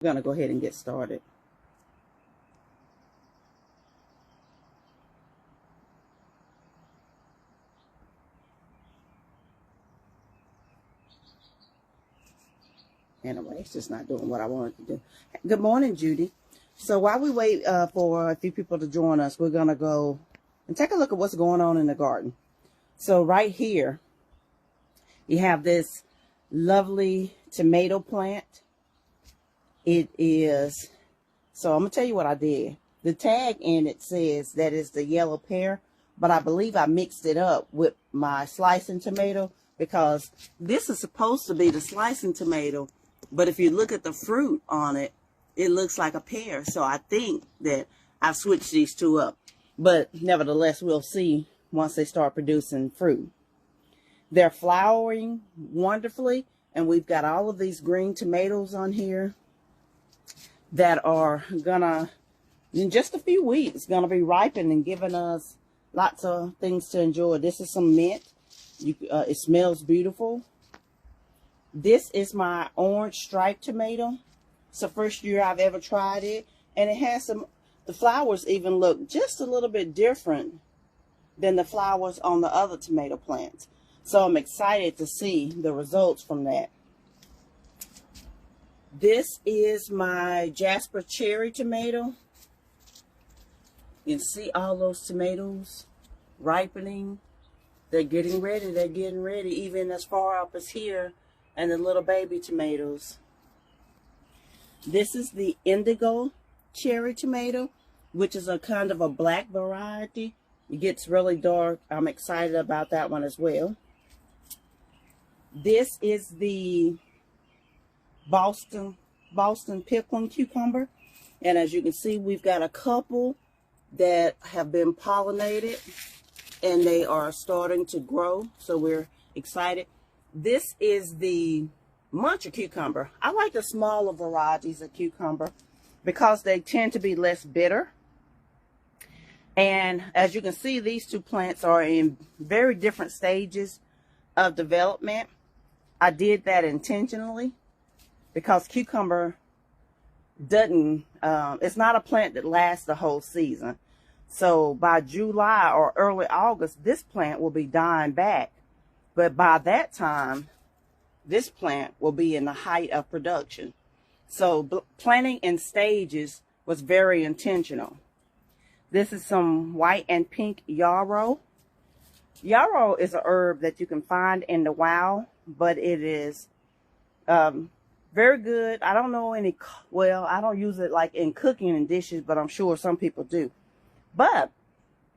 We're gonna go ahead and get started. Anyway, it's just not doing what I wanted to do. Good morning, Judy. So while we wait for a few people to join us, we're gonna go and take a look at what's going on in the garden. So right here, you have this lovely tomato plant. It is, so I'm gonna tell you what I did. The tag in it says that it's the yellow pear, but I believe I mixed it up with my slicing tomato because this is supposed to be the slicing tomato, but if you look at the fruit on it, it looks like a pear. So I think that I've switched these two up, but nevertheless, we'll see once they start producing fruit. They're flowering wonderfully, and we've got all of these green tomatoes on here that are gonna, in just a few weeks, gonna be ripened and giving us lots of things to enjoy. This is some mint. It smells beautiful. This is my orange striped tomato. It's the first year I've ever tried it, and it has the flowers even look just a little bit different than the flowers on the other tomato plants. So I'm excited to see the results from that. This is my Jasper cherry tomato. You can see all those tomatoes ripening. They're getting ready. They're getting ready, even as far up as here, and the little baby tomatoes. This is the indigo cherry tomato, which is a kind of a black variety. It gets really dark. I'm excited about that one as well. This is the Boston pickling cucumber, and as you can see, we've got a couple that have been pollinated and they are starting to grow, so we're excited. This is the muncher cucumber. I like the smaller varieties of cucumber because they tend to be less bitter. And as you can see, these two plants are in very different stages of development. I did that intentionally because cucumber doesn't, it's not a plant that lasts the whole season. So by July or early August, this plant will be dying back. But by that time, this plant will be in the height of production. So planting in stages was very intentional. This is some white and pink yarrow. Yarrow is a herb that you can find in the wild, but it is very good. I don't know any, well, I don't use it like in cooking and dishes, but I'm sure some people do. But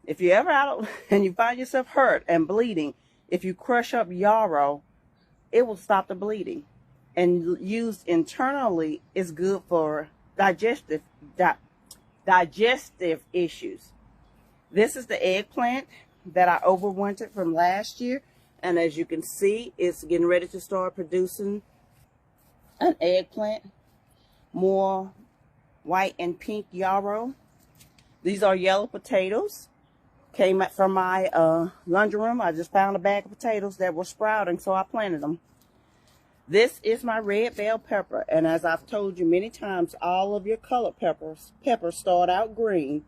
if you're ever out and you find yourself hurt and bleeding, if you crush up yarrow, it will stop the bleeding. And used internally is good for digestive issues. This is the eggplant that I overwintered from last year. And as you can see, it's getting ready to start producing an eggplant. More white and pink yarrow. These are yellow potatoes. Came from my laundry room. I just found a bag of potatoes that were sprouting, so I planted them. This is my red bell pepper, and as I've told you many times, all of your colored peppers start out green,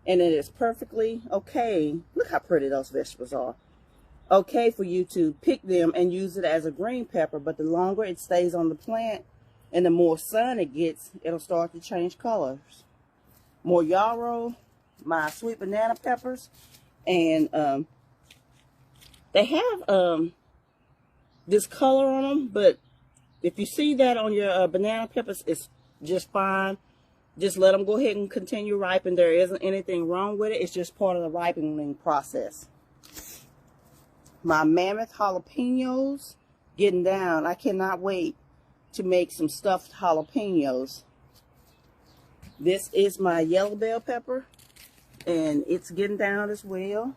and it is perfectly okay. Look how pretty those vegetables are. Okay for you to pick them and use it as a green pepper, but the longer it stays on the plant and the more sun it gets, it'll start to change colors. More yarrow, my sweet banana peppers, and they have this color on them, but if you see that on your banana peppers, it's just fine. Just let them go ahead and continue ripening. There isn't anything wrong with it. It's just part of the ripening process. My mammoth jalapenos getting down. I cannot wait to make some stuffed jalapenos. This is my yellow bell pepper, and it's getting down as well.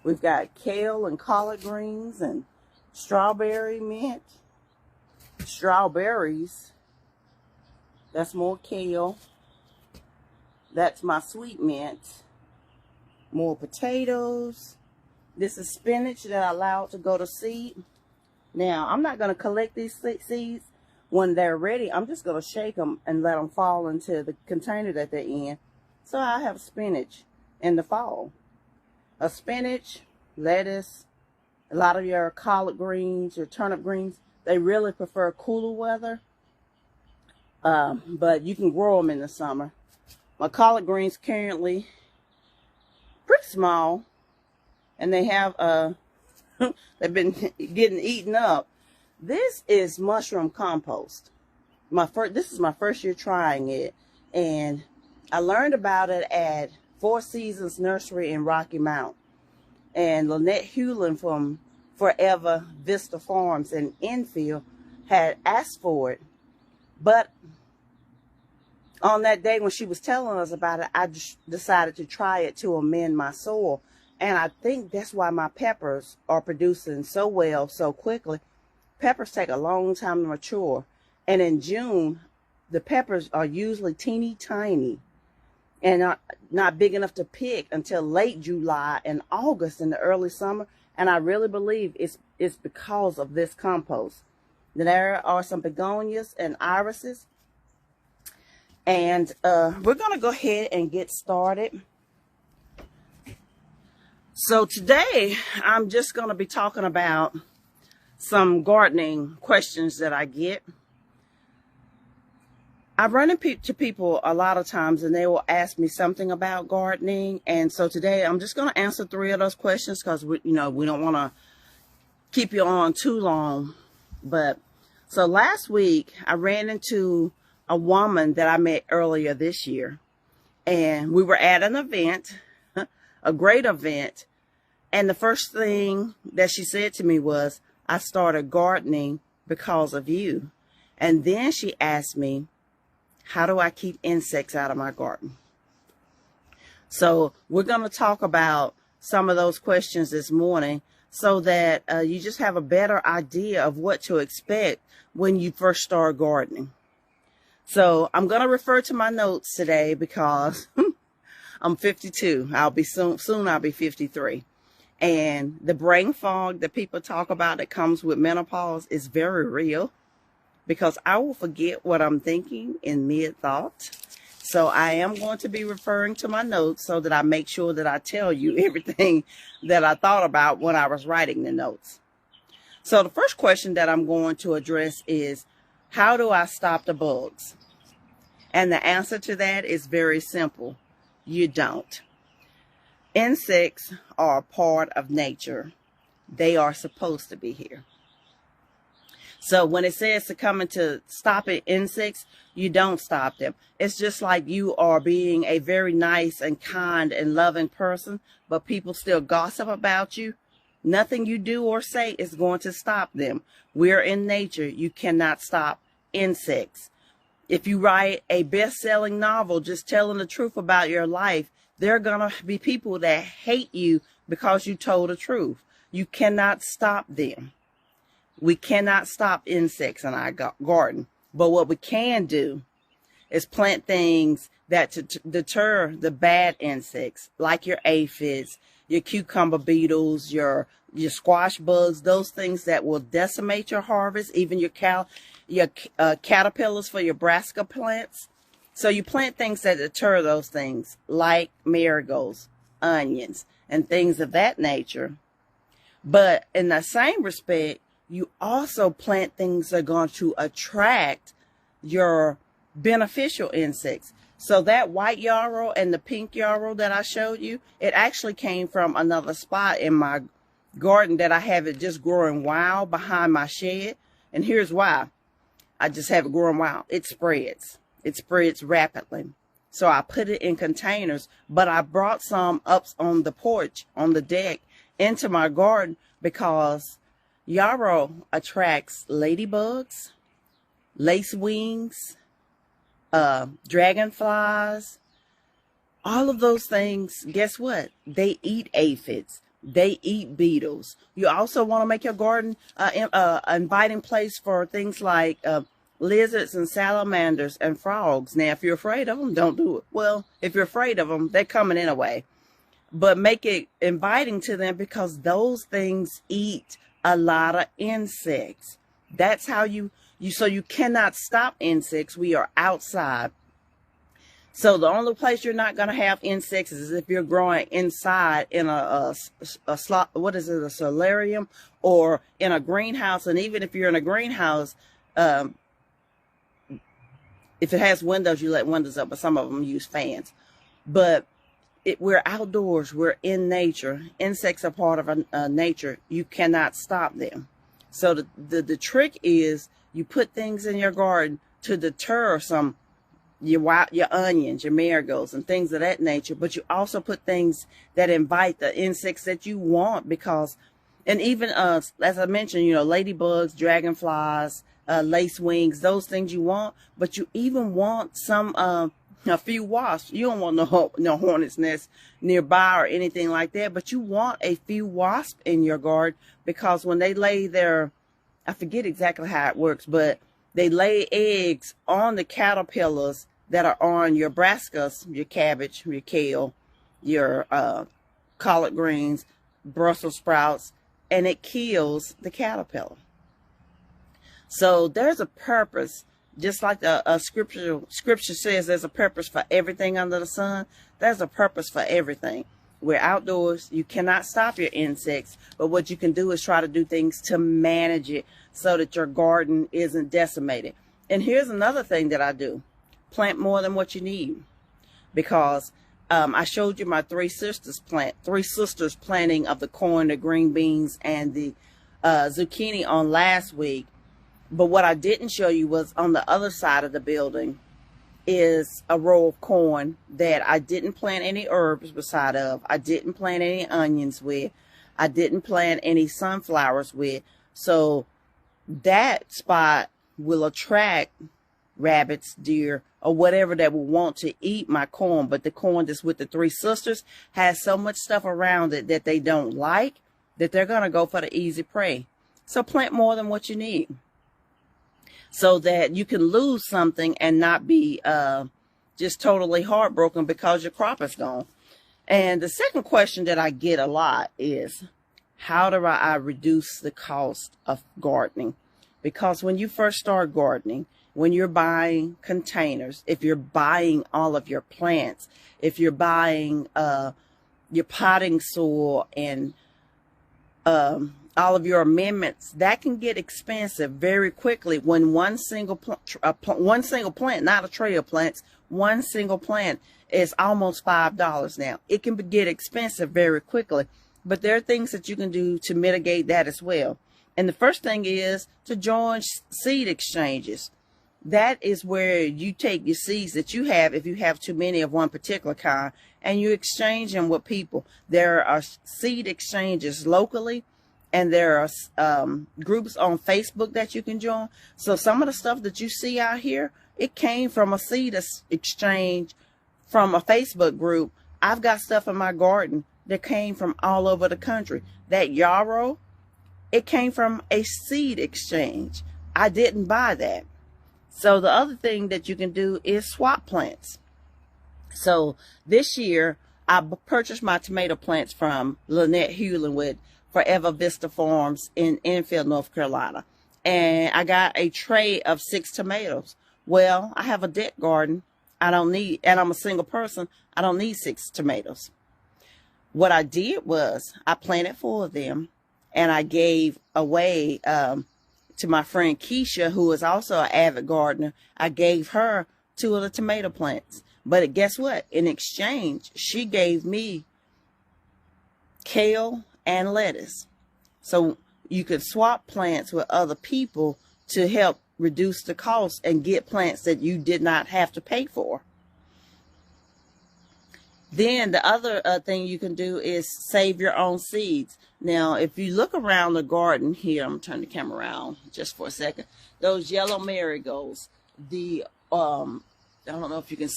We've got kale and collard greens and strawberry mint. Strawberries. That's more kale. That's my sweet mint. More potatoes. This is spinach that I allowed to go to seed. Now, I'm not going to collect these seeds, when they're ready, I'm just going to shake them and let them fall into the container that they're in. So I have spinach in the fall. A spinach, lettuce, a lot of your collard greens, your turnip greens, they really prefer cooler weather. But you can grow them in the summer. My collard greens currently pretty small, and they have they've been getting eaten up. This is mushroom compost. This is my first year trying it, and I learned about it at Four Seasons Nursery in Rocky Mount. And Lynette Hewlin from Forever Vista Farms in Enfield had asked for it. But on that day when she was telling us about it, I just decided to try it to amend my soil. And I think that's why my peppers are producing so well so quickly. Peppers take a long time to mature. And in June, the peppers are usually teeny tiny and not big enough to pick until late July and August in the early summer. And I really believe it's because of this compost. There are some begonias and irises. And we're going to go ahead and get started. So today, I'm just going to be talking about some gardening questions that I get. I run into people a lot of times and they will ask me something about gardening. And so today I'm just going to answer 3 of those questions because we don't want to keep you on too long. But so last week I ran into a woman that I met earlier this year, and we were at an event, a great event. And the first thing that she said to me was, I started gardening because of you. And then she asked me, how do I keep insects out of my garden? So we're going to talk about some of those questions this morning so that you just have a better idea of what to expect when you first start gardening. So I'm going to refer to my notes today because I'm 52. I'll be soon I'll be 53. And the brain fog that people talk about that comes with menopause is very real, because I will forget what I'm thinking in mid-thought. So I am going to be referring to my notes so that I make sure that I tell you everything that I thought about when I was writing the notes. So the first question that I'm going to address is, how do I stop the bugs? And the answer to that is very simple. You don't. Insects are a part of nature. They are supposed to be here. So when it says to come into stopping insects, you don't stop them. It's just like you are being a very nice and kind and loving person, but people still gossip about you. Nothing you do or say is going to stop them. We're in nature. You cannot stop insects. If you write a best-selling novel just telling the truth about your life, there are going to be people that hate you because you told the truth. You cannot stop them. We cannot stop insects in our garden. But what we can do is plant things that to deter the bad insects, like your aphids, your cucumber beetles, your squash bugs, those things that will decimate your harvest, even your caterpillars for your brassica plants. So you plant things that deter those things, like marigolds, onions, and things of that nature. But in the same respect, you also plant things that are going to attract your beneficial insects. So that white yarrow and the pink yarrow that I showed you, it actually came from another spot in my garden that I have it just growing wild behind my shed. And here's why. I just have it growing wild. It spreads. It spreads rapidly. So I put it in containers, but I brought some up on the porch, on the deck, into my garden because yarrow attracts ladybugs, lacewings, dragonflies, all of those things. Guess what? They eat aphids. They eat beetles. You also want to make your garden an inviting place for things like lizards and salamanders and frogs. Now, if you're afraid of them, don't do it. Well, if you're afraid of them, they're coming anyway. But make it inviting to them because those things eat a lot of insects. That's how you So you cannot stop insects. We are outside. So the only place you're not going to have insects is if you're growing inside in a solarium or in a greenhouse. And even if you're in a greenhouse, if it has windows, you let windows up, but some of them use fans. But we're outdoors. We're in nature. Insects are part of nature. You cannot stop them. So the trick is you put things in your garden to deter your onions, your marigolds, and things of that nature. But you also put things that invite the insects that you want, because, and even as I mentioned, you know, ladybugs, dragonflies, lace wings, those things you want. But you even want a few wasps. You don't want no hornet's nest nearby or anything like that, but you want a few wasps in your garden, because when they lay their, I forget exactly how it works, but they lay eggs on the caterpillars that are on your brassicas, your cabbage, your kale, your collard greens, Brussels sprouts, and it kills the caterpillar. So there's a purpose. Just like the scripture says, there's a purpose for everything under the sun. There's a purpose for everything. We're outdoors. You cannot stop your insects, but what you can do is try to do things to manage it so that your garden isn't decimated. And here's another thing that I do. Plant more than what you need. Because I showed you my three sisters planting of the corn, the green beans, and the zucchini on last week. But what I didn't show you was on the other side of the building is a row of corn that I didn't plant any herbs beside of. I didn't plant any onions with. I didn't plant any sunflowers with. So that spot will attract rabbits, deer, or whatever that will want to eat my corn. But the corn that's with the three sisters has so much stuff around it that they don't like, that they're going to go for the easy prey. So plant more than what you need, so that you can lose something and not be just totally heartbroken because your crop is gone. And the second question that I get a lot is, how do I reduce the cost of gardening? Because when you first start gardening, when you're buying containers, if you're buying all of your plants, if you're buying your potting soil and all of your amendments, that can get expensive very quickly when one single plant, not a tray of plants, one single plant is almost $5 now. It can get expensive very quickly, but there are things that you can do to mitigate that as well. And the first thing is to join seed exchanges. That is where you take your seeds that you have, if you have too many of one particular kind, and you exchange them with people. There are seed exchanges locally, and there are groups on Facebook that you can join. So some of the stuff that you see out here, it came from a seed exchange from a Facebook group. I've got stuff in my garden that came from all over the country. That yarrow, it came from a seed exchange. I didn't buy that. So the other thing that you can do is swap plants. So this year, I purchased my tomato plants from Lynette Hewlin with Forever Vista Farms in Enfield, North Carolina. And I got a tray of 6 tomatoes. Well, I have a deck garden. I don't need, and I'm a single person, I don't need 6 tomatoes. What I did was I planted 4 of them, and I gave away to my friend Keisha, who is also an avid gardener. I gave her 2 of the tomato plants. But guess what? In exchange, she gave me kale and lettuce. So you could swap plants with other people to help reduce the cost and get plants that you did not have to pay for. Then the other thing you can do is save your own seeds. Now, if you look around the garden here, I'm going to turn the camera around just for a second. Those yellow marigolds, the, I don't know if you can,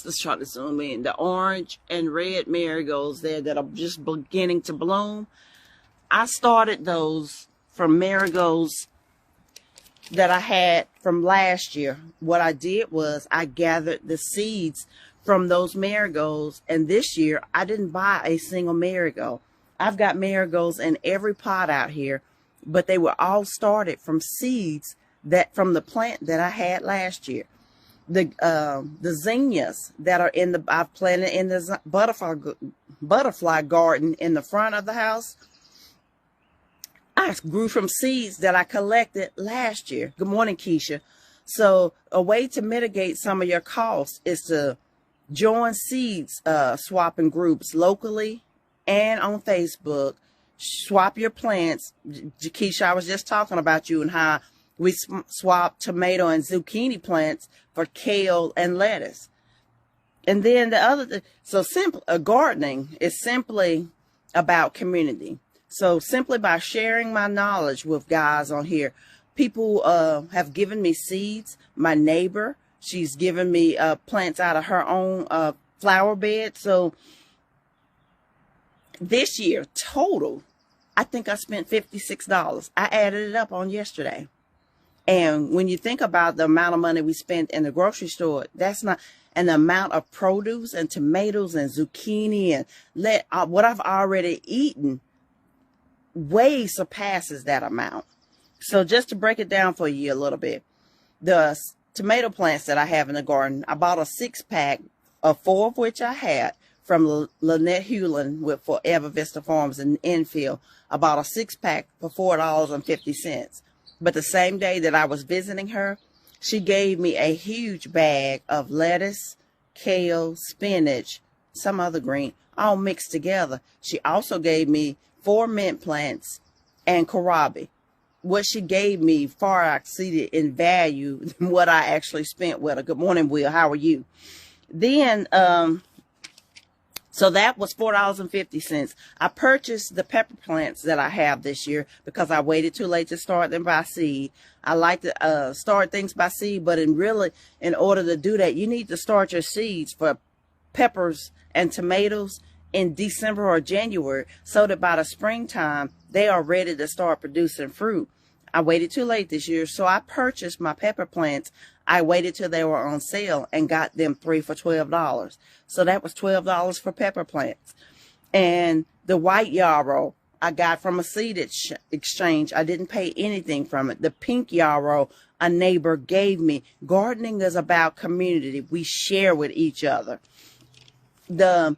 let's try to zoom in. The orange and red marigolds there that are just beginning to bloom. I started those from marigolds that I had from last year. What I did was I gathered the seeds from those marigolds, and this year I didn't buy a single marigold. I've got marigolds in every pot out here, but they were all started from seeds that from the plant that I had last year. The zinnias that are in the, I've planted in the butterfly garden in the front of the house. I grew from seeds that I collected last year. Good morning, Keisha. So a way to mitigate some of your costs is to join seeds swapping groups locally and on Facebook. Swap your plants. Keisha, I was just talking about you and how we swap tomato and zucchini plants for kale and lettuce. And then the other, so simple, gardening is simply about community. So simply by sharing my knowledge with guys on here, people have given me seeds. My neighbor, she's given me plants out of her own flower bed. So this year total, I think I spent $56. I added it up on yesterday. And when you think about the amount of money we spent in the grocery store, that's not, and the amount of produce and tomatoes and zucchini and what I've already eaten way surpasses that amount. So just to break it down for you a little bit, the tomato plants that I have in the garden, I bought a 6-pack of 4 of which I had from Lynette Hewlin with Forever Vista Farms in Enfield. I bought a 6-pack for $4.50. But the same day that I was visiting her, she gave me a huge bag of lettuce, kale, spinach, some other green, all mixed together. She also gave me 4 mint plants and kohlrabi. What she gave me far exceeded in value than what I actually spent with her. Good morning, Will. How are you? Then, so that was $4.50. I purchased the pepper plants that I have this year because I waited too late to start them by seed. I like to start things by seed, but in order to do that, you need to start your seeds for peppers and tomatoes in December or January, so that by the springtime, they are ready to start producing fruit. I waited too late this year, so I purchased my pepper plants. I waited till they were on sale and got them 3 for $12. So that was $12 for pepper plants. And the white yarrow I got from a seed exchange. I didn't pay anything from it. The pink yarrow a neighbor gave me. Gardening is about community. We share with each other. The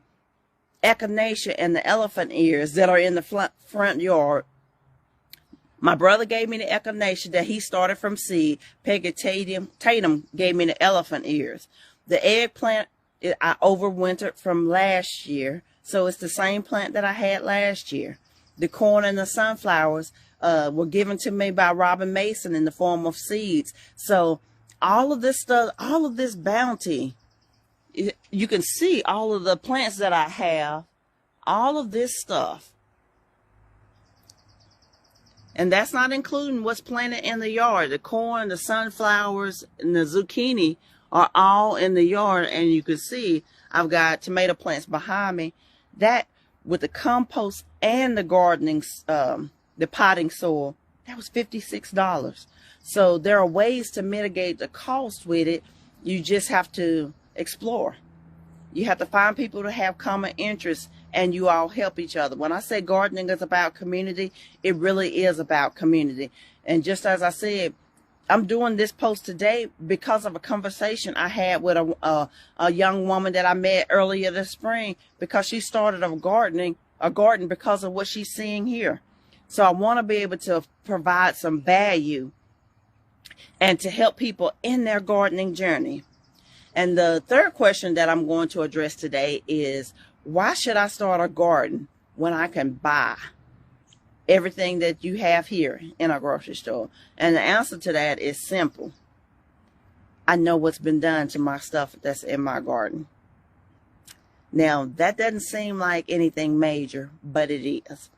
echinacea and the elephant ears that are in the front yard. My brother gave me the echinacea that he started from seed. Peggy Tatum gave me the elephant ears. The eggplant I overwintered from last year, so it's the same plant that I had last year. The corn and the sunflowers were given to me by Robin Mason in the form of seeds. So all of this stuff, all of this bounty, you can see all of the plants that I have, all of this stuff. And that's not including what's planted in the yard. The corn, the sunflowers, and the zucchini are all in the yard. And you can see I've got tomato plants behind me. That, with the compost and the gardening, the potting soil, that was $56. So there are ways to mitigate the cost with it. You just have to explore. You have to find people to have common interests, and you all help each other. When I say gardening is about community, it really is about community. And just as I said, I'm doing this post today because of a conversation I had with a young woman that I met earlier this spring, because she started a garden because of what she's seeing here. So I want to be able to provide some value and to help people in their gardening journey. And the third question that I'm going to address today is, why should I start a garden when I can buy everything that you have here in a grocery store? And the answer to that is simple. I know what's been done to my stuff that's in my garden. Now, that doesn't seem like anything major, but it is.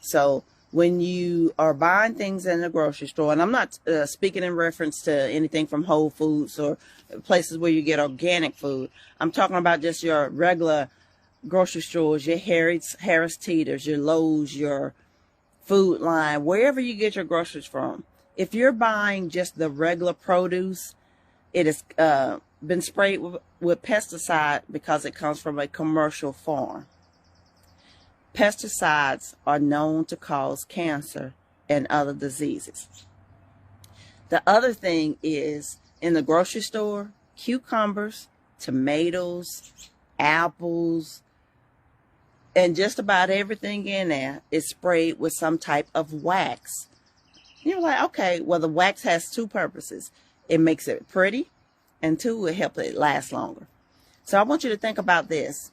So when you are buying things in the grocery store, and I'm not speaking in reference to anything from Whole Foods or places where you get organic food. I'm talking about just your regular grocery stores, your Harris Teeters, your Lowe's, your Food Line, wherever you get your groceries from. If you're buying just the regular produce, it has been sprayed with pesticide because it comes from a commercial farm. Pesticides are known to cause cancer and other diseases. The other thing is, in the grocery store, cucumbers, tomatoes, apples, and just about everything in there is sprayed with some type of wax. You're like, okay, well, the wax has two purposes. It makes it pretty, and two, it helps it last longer. So I want you to think about this.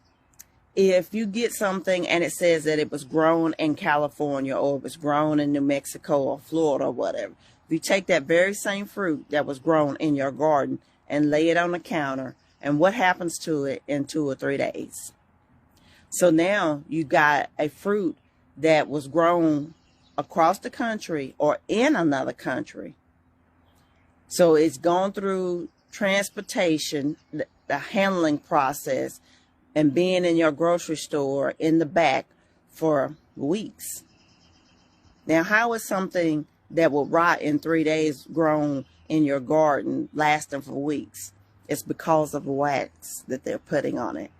If you get something and it says that it was grown in California, or it was grown in New Mexico or Florida or whatever, if you take that very same fruit that was grown in your garden and lay it on the counter, and what happens to it in 2 or 3 days? So now you got a fruit that was grown across the country or in another country. So it's gone through transportation, the handling process, and being in your grocery store in the back for weeks. Now, how is something that will rot in 3 days grown in your garden lasting for weeks? It's because of the wax that they're putting on it.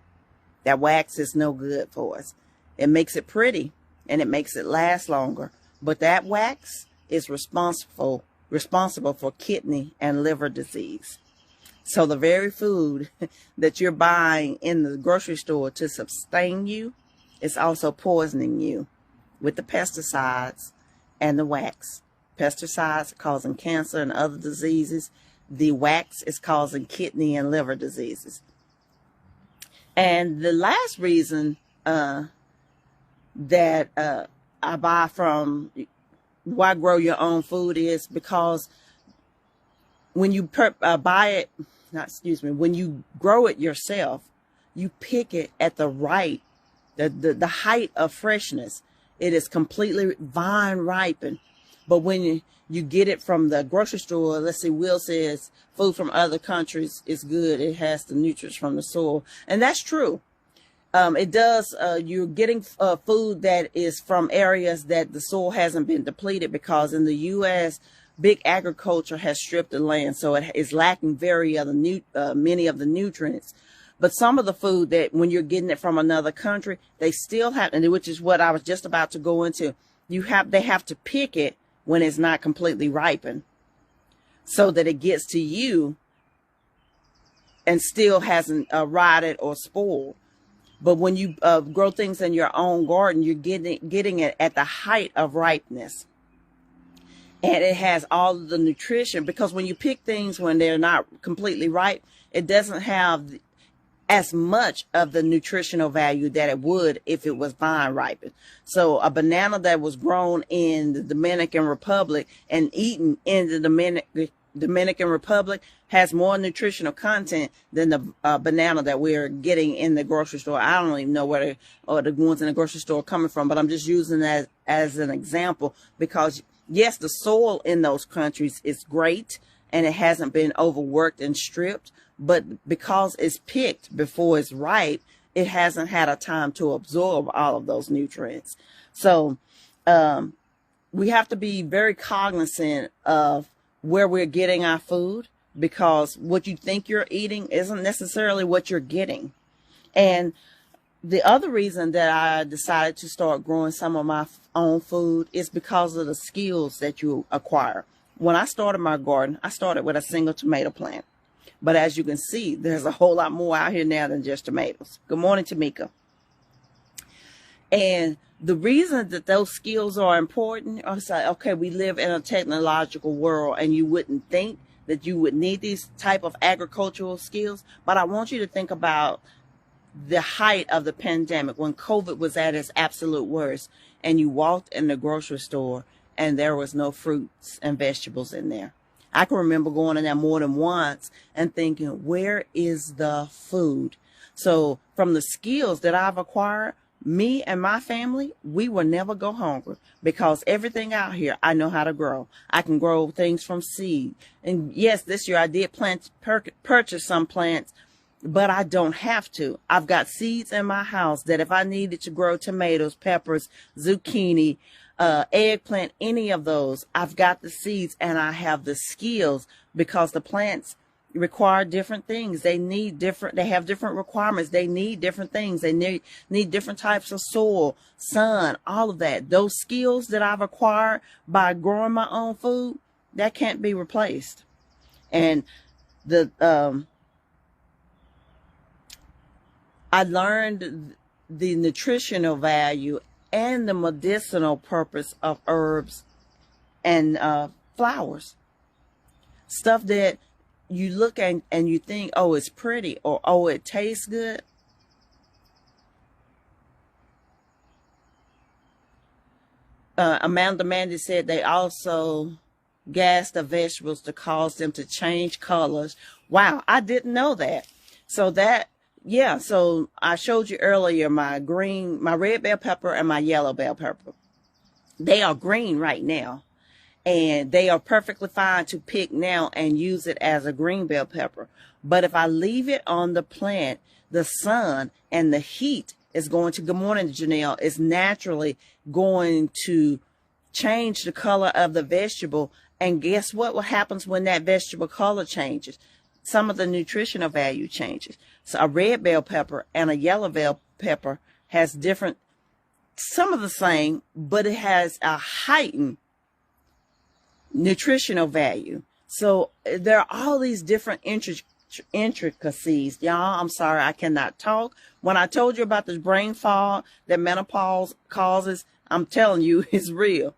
That wax is no good for us. It makes it pretty and it makes it last longer. But that wax is responsible for kidney and liver disease. So the very food that you're buying in the grocery store to sustain you is also poisoning you with the pesticides and the wax. Pesticides are causing cancer and other diseases. The wax is causing kidney and liver diseases. And the last reason that I buy from, why grow your own food, is because when you when you grow it yourself, you pick it at the height of freshness. It is completely vine ripened. But when you get it from the grocery store, let's see, Will says food from other countries is good. It has the nutrients from the soil. And that's true. It does. You're getting food that is from areas that the soil hasn't been depleted, because in the U.S., big agriculture has stripped the land. So it is lacking many of the nutrients. But some of the food that when you're getting it from another country, they still have, and which is what I was just about to go into. They have to pick it when it's not completely ripened, so that it gets to you and still hasn't rotted or spoiled. But when you grow things in your own garden, you're getting it at the height of ripeness. And it has all of the nutrition, because when you pick things when they're not completely ripe, it doesn't have as much of the nutritional value that it would if it was vine ripened. So a banana that was grown in the Dominican Republic and eaten in the Dominican Republic has more nutritional content than the banana that we're getting in the grocery store. I don't even know where the ones in the grocery store are coming from, but I'm just using that as an example, because yes, the soil in those countries is great and it hasn't been overworked and stripped, but because it's picked before it's ripe, it hasn't had a time to absorb all of those nutrients. So we have to be very cognizant of where we're getting our food, because what you think you're eating isn't necessarily what you're getting. And the other reason that I decided to start growing some of my own food is because of the skills that you acquire. When I started my garden, I started with a single tomato plant. But as you can see, there's a whole lot more out here now than just tomatoes. Good morning, Tamika. And the reason that those skills are important, I say, okay, we live in a technological world, and you wouldn't think that you would need these type of agricultural skills. But I want you to think about the height of the pandemic, when COVID was at its absolute worst, and you walked in the grocery store and there was no fruits and vegetables in there. I can remember going in there more than once and thinking, where is the food? So from the skills that I've acquired, me and my family, we will never go hungry, because everything out here I know how to grow. I can grow things from seed. And yes, this year I did purchase some plants, but I don't have to. I've got seeds in my house that if I needed to grow tomatoes, peppers, zucchini, eggplant, any of those, I've got the seeds and I have the skills, because the plants require different things. They have different requirements. They need different things. They need different types of soil, sun, all of that. Those skills that I've acquired by growing my own food, that can't be replaced. And the I learned the nutritional value and the medicinal purpose of herbs and flowers. Stuff that you look at and you think, oh, it's pretty, or oh, it tastes good. Amanda Mandy said they also gas the vegetables to cause them to change colors. Wow, I didn't know that. So that, yeah, so I showed you earlier my red bell pepper and my yellow bell pepper. They are green right now, and they are perfectly fine to pick now and use it as a green bell pepper. But if I leave it on the plant, the sun and the heat is going to, good morning, Janelle, is naturally going to change the color of the vegetable. And guess what happens when that vegetable color changes? Some of the nutritional value changes. So a red bell pepper and a yellow bell pepper has different, some of the same, but it has a heightened nutritional value. So there are all these different intricacies. Y'all, I'm sorry, I cannot talk. When I told you about this brain fog that menopause causes, I'm telling you, it's real.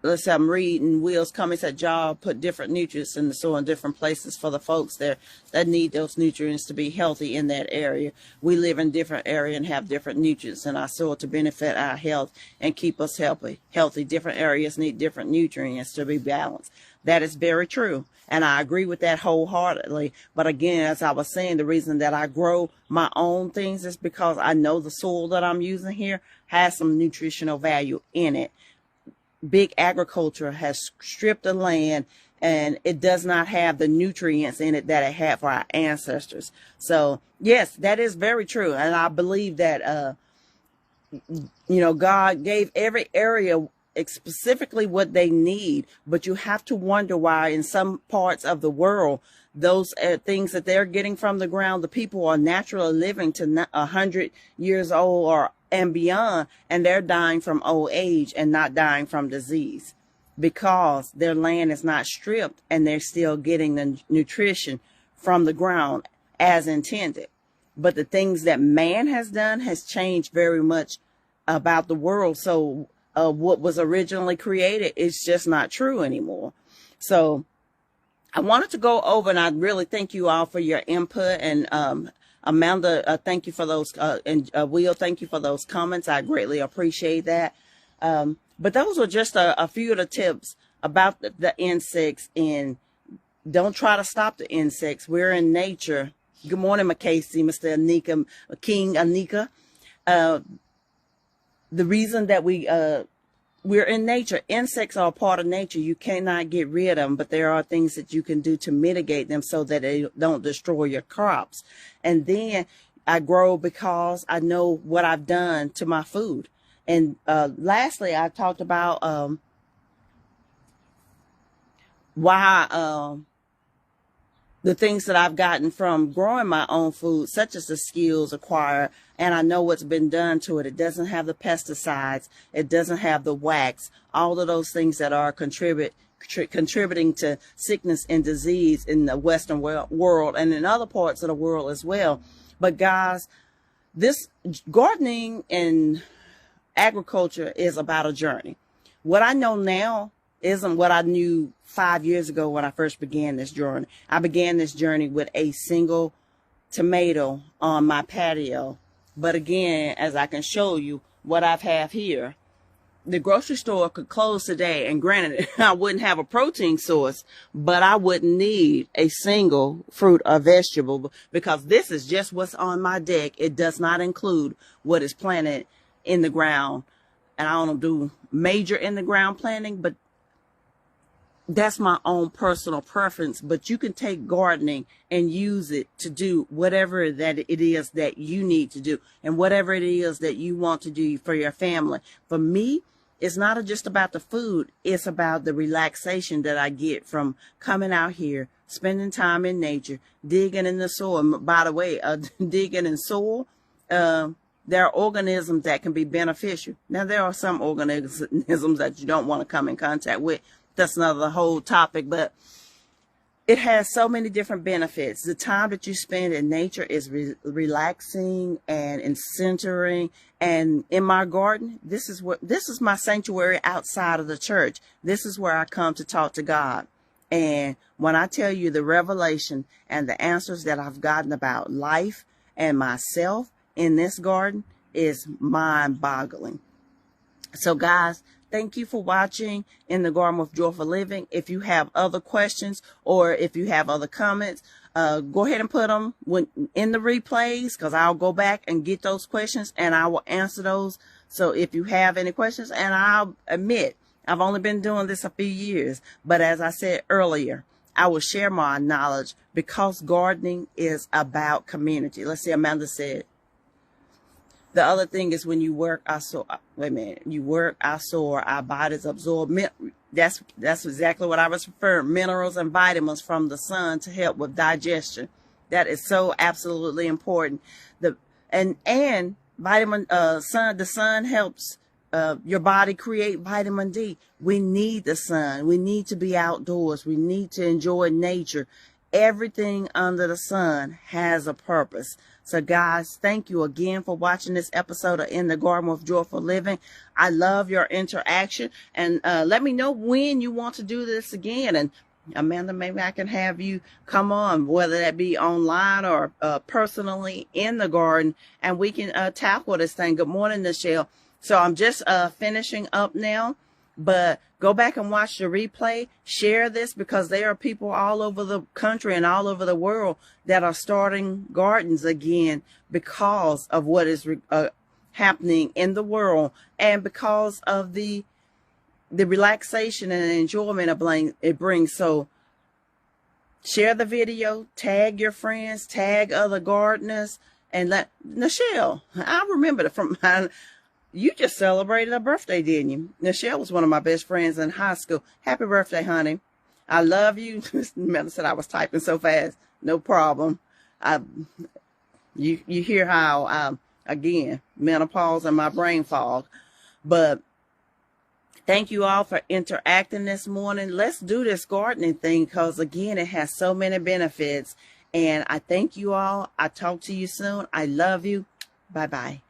Let's say I'm reading Will's comments that y'all put different nutrients in the soil in different places for the folks there that need those nutrients to be healthy in that area. We live in different areas and have different nutrients in our soil to benefit our health and keep us healthy. Different areas need different nutrients to be balanced. That is very true. And I agree with that wholeheartedly. But again, as I was saying, the reason that I grow my own things is because I know the soil that I'm using here has some nutritional value in it. Big agriculture has stripped the land, and it does not have the nutrients in it that it had for our ancestors. So yes, that is very true. And I believe that, God gave every area specifically what they need, but you have to wonder why in some parts of the world, those things that they're getting from the ground, the people are naturally living to 100 years old or and beyond, and they're dying from old age and not dying from disease because their land is not stripped and they're still getting the nutrition from the ground as intended. But the things that man has done has changed very much about the world. So what was originally created is just not true anymore. So I wanted to go over, and I really thank you all for your input. And Amanda, thank you for those, and Will, thank you for those comments. I greatly appreciate that. But those were just a few of the tips about the insects, and don't try to stop the insects. We're in nature. Good morning, McCasey, Mr. Anika, King Anika. The reason that we're in nature, insects are a part of nature. You cannot get rid of them, but there are things that you can do to mitigate them so that they don't destroy your crops. And then I grow because I know what I've done to my food. And lastly, I talked about why the things that I've gotten from growing my own food, such as the skills acquired, and I know what's been done to it. It doesn't have the pesticides. It doesn't have the wax. All of those things that are contributing to sickness and disease in the Western world and in other parts of the world as well. But guys, this gardening and agriculture is about a journey. What I know now isn't what I knew 5 years ago when I first began this journey. I began this journey with a single tomato on my patio. But again, as I can show you what I have here, the grocery store could close today, and granted, I wouldn't have a protein source, but I wouldn't need a single fruit or vegetable because this is just what's on my deck. It does not include what is planted in the ground. And I don't do major in the ground planting, but that's my own personal preference. But you can take gardening and use it to do whatever that it is that you need to do and whatever it is that you want to do for your family. For me, it's not just about the food. It's about the relaxation that I get from coming out here, spending time in nature, digging in the soil. By the way, digging in soil, there are organisms that can be beneficial. Now, there are some organisms that you don't want to come in contact with. That's another whole topic, but it has so many different benefits. The time that you spend in nature is relaxing and centering. And in my garden, this is my sanctuary outside of the church. This is where I come to talk to God. And when I tell you the revelation and the answers that I've gotten about life and myself in this garden is mind-boggling. So guys, thank you for watching In the Garden with Joyful Living. If you have other questions or if you have other comments, go ahead and put them in the replays, because I'll go back and get those questions and I will answer those. So if you have any questions, and I'll admit, I've only been doing this a few years, but as I said earlier, I will share my knowledge because gardening is about community. Let's see, Amanda said. The other thing is when you work, you work, our soul, our bodies absorb. That's exactly what I was referring. Minerals and vitamins from the sun to help with digestion. That is so absolutely important. And the sun helps your body create vitamin D. We need the sun. We need to be outdoors. We need to enjoy nature. Everything under the sun has a purpose. So guys, thank you again for watching this episode of In the Garden with Joyful Living. I love your interaction, and let me know when you want to do this again. And Amanda, maybe I can have you come on, whether that be online or personally in the garden, and we can tackle this thing. Good morning, Nichelle. So I'm just finishing up now, but go back and watch the replay. Share this, because there are people all over the country and all over the world that are starting gardens again because of what is happening in the world, and because of the relaxation and enjoyment it brings. So share the video, tag your friends, tag other gardeners, and let Nichelle, I remember from you just celebrated a birthday, didn't you? Nichelle was one of my best friends in high school. Happy birthday, honey. I love you. Mel said I was typing so fast. No problem. You hear how, again, menopause and my brain fog. But thank you all for interacting this morning. Let's do this gardening thing, because, again, it has so many benefits. And I thank you all. I talk to you soon. I love you. Bye-bye.